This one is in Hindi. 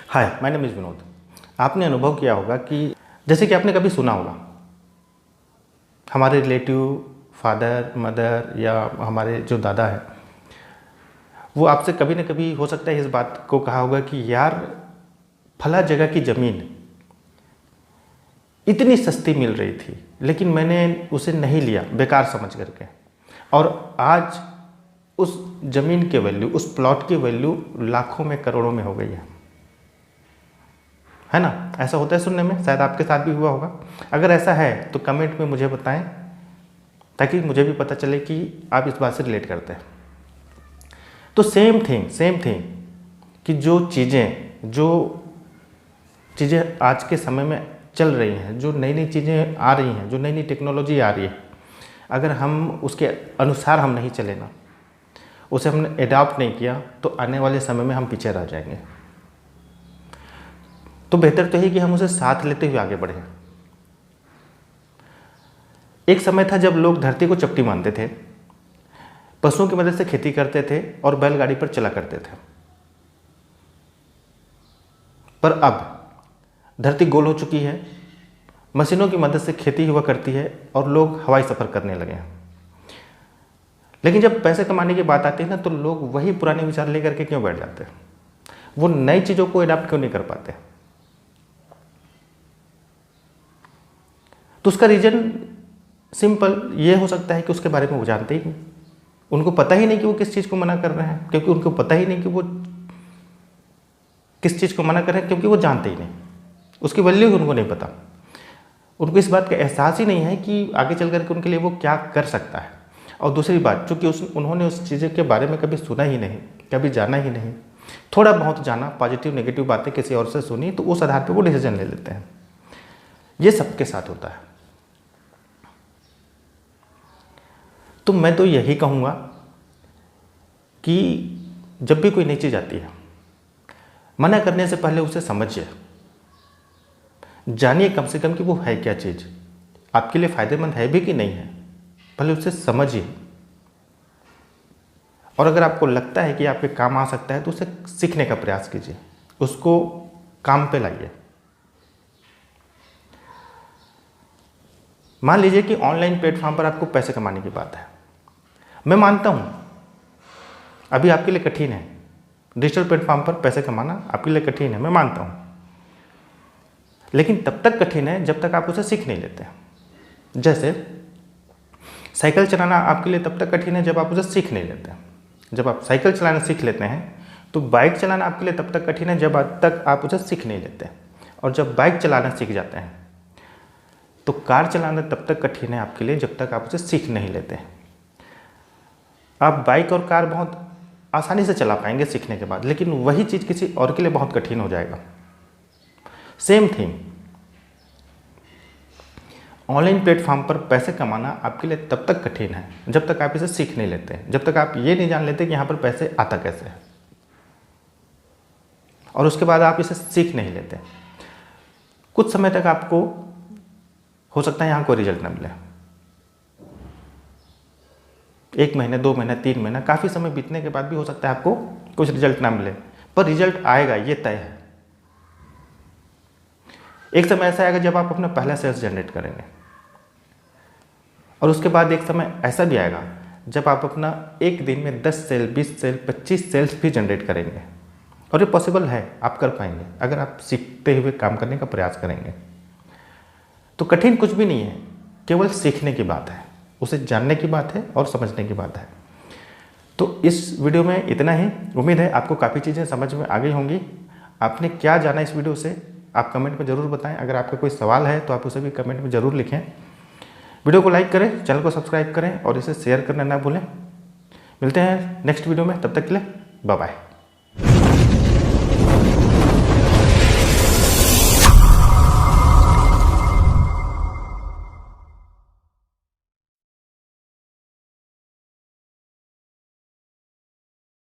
Hi, my name is Vinod. आपने अनुभव किया होगा कि जैसे कि आपने कभी सुना होगा हमारे रिलेटिव फादर मदर या हमारे जो दादा है वो आपसे कभी ना कभी हो सकता है इस बात को कहा होगा कि यार फला जगह की ज़मीन इतनी सस्ती मिल रही थी लेकिन मैंने उसे नहीं लिया बेकार समझ करके, और आज उस ज़मीन के वैल्यू, उस प्लॉट की वैल्यू लाखों में करोड़ों में हो गई है ना। ऐसा होता है सुनने में, शायद आपके साथ भी हुआ होगा। अगर ऐसा है तो कमेंट में मुझे बताएं ताकि मुझे भी पता चले कि आप इस बात से रिलेट करते हैं। तो सेम थिंग कि जो चीज़ें आज के समय में चल रही हैं, जो नई नई चीज़ें आ रही हैं, जो नई नई टेक्नोलॉजी आ रही है, अगर हम उसके अनुसार हम नहीं चले ना, उसे हमने एडॉप्ट नहीं किया तो आने वाले समय में हम पीछे रह जाएंगे। तो बेहतर तो है कि हम उसे साथ लेते हुए आगे बढ़ें। एक समय था जब लोग धरती को चपटी मानते थे, पशुओं की मदद से खेती करते थे और बैलगाड़ी पर चला करते थे। पर अब धरती गोल हो चुकी है, मशीनों की मदद से खेती हुआ करती है और लोग हवाई सफ़र करने लगे हैं। लेकिन जब पैसे कमाने की बात आती है ना, तो लोग वही पुराने विचार लेकर के क्यों बैठ जाते हैं? वो नई चीज़ों को अडॉप्ट क्यों नहीं कर पाते? तो उसका रीज़न सिंपल ये हो सकता है कि उसके बारे में वो जानते ही नहीं, उनको पता ही नहीं कि वो किस चीज़ को मना कर रहे हैं, क्योंकि उनको पता ही नहीं कि वो किस चीज़ को मना कर रहे हैं, क्योंकि वो जानते ही नहीं, उसकी वैल्यू उनको नहीं पता। उनको इस बात का एहसास ही नहीं है कि आगे चल करके उनके लिए वो क्या कर सकता है। और दूसरी बात, चूँकि उन्होंने उस चीज़ के बारे में कभी सुना ही नहीं, कभी जाना ही नहीं, थोड़ा बहुत जाना, पॉजिटिव नेगेटिव बातें किसी और से सुनी, तो उस आधार पर वो डिसीजन ले लेते हैं। ये सबके साथ होता है। तो मैं तो यही कहूँगा कि जब भी कोई नई चीज़ आती है, मना करने से पहले उसे समझिए, जानिए कम से कम कि वो है क्या चीज़, आपके लिए फ़ायदेमंद है भी कि नहीं है, पहले उसे समझिए। और अगर आपको लगता है कि आपके काम आ सकता है तो उसे सीखने का प्रयास कीजिए, उसको काम पे लाइए। मान लीजिए कि ऑनलाइन प्लेटफॉर्म पर आपको पैसे कमाने की बात है। मैं मानता हूँ अभी आपके लिए कठिन है, डिजिटल प्लेटफॉर्म पर पैसे कमाना आपके लिए कठिन है, मैं मानता हूँ। लेकिन तब तक कठिन है जब तक आप उसे सीख नहीं लेते। जैसे साइकिल चलाना आपके लिए तब तक कठिन है जब आप उसे सीख नहीं लेते। जब आप साइकिल चलाना सीख लेते हैं तो बाइक चलाना आपके लिए तब तक कठिन है जब तक आप उसे सीख नहीं लेते। और जब बाइक चलाना सीख जाते हैं तो कार चलाना तब तक कठिन है आपके लिए जब तक आप उसे सीख नहीं लेते। आप बाइक और कार बहुत आसानी से चला पाएंगे सीखने के बाद, लेकिन वही चीज़ किसी और के लिए बहुत कठिन हो जाएगा। सेम थिंग, ऑनलाइन प्लेटफॉर्म पर पैसे कमाना आपके लिए तब तक कठिन है जब तक आप इसे सीख नहीं लेते, जब तक आप ये नहीं जान लेते कि यहाँ पर पैसे आता कैसे है, और उसके बाद आप इसे सीख नहीं लेते। कुछ समय तक आपको हो सकता है यहाँ कोई रिजल्ट ना मिले, 1 महीने 2 महीने 3 महीना, काफ़ी समय बीतने के बाद भी हो सकता है आपको कुछ रिजल्ट ना मिले, पर रिजल्ट आएगा, ये तय है। एक समय ऐसा आएगा जब आप अपना पहला सेल्स जनरेट करेंगे, और उसके बाद एक समय ऐसा भी आएगा जब आप अपना एक दिन में 10 सेल 20 सेल 25 सेल्स भी जनरेट करेंगे। और ये पॉसिबल है, आप कर पाएंगे अगर आप सीखते हुए काम करने का प्रयास करेंगे। तो कठिन कुछ भी नहीं है, केवल सीखने की बात है, उसे जानने की बात है और समझने की बात है। तो इस वीडियो में इतना ही। उम्मीद है आपको काफ़ी चीज़ें समझ में आ गई होंगी। आपने क्या जाना इस वीडियो से आप कमेंट में ज़रूर बताएं। अगर आपका कोई सवाल है तो आप उसे भी कमेंट में ज़रूर लिखें। वीडियो को लाइक करें, चैनल को सब्सक्राइब करें और इसे शेयर करना ना भूलें। मिलते हैं नेक्स्ट वीडियो में, तब तक के लिए बाय बाय।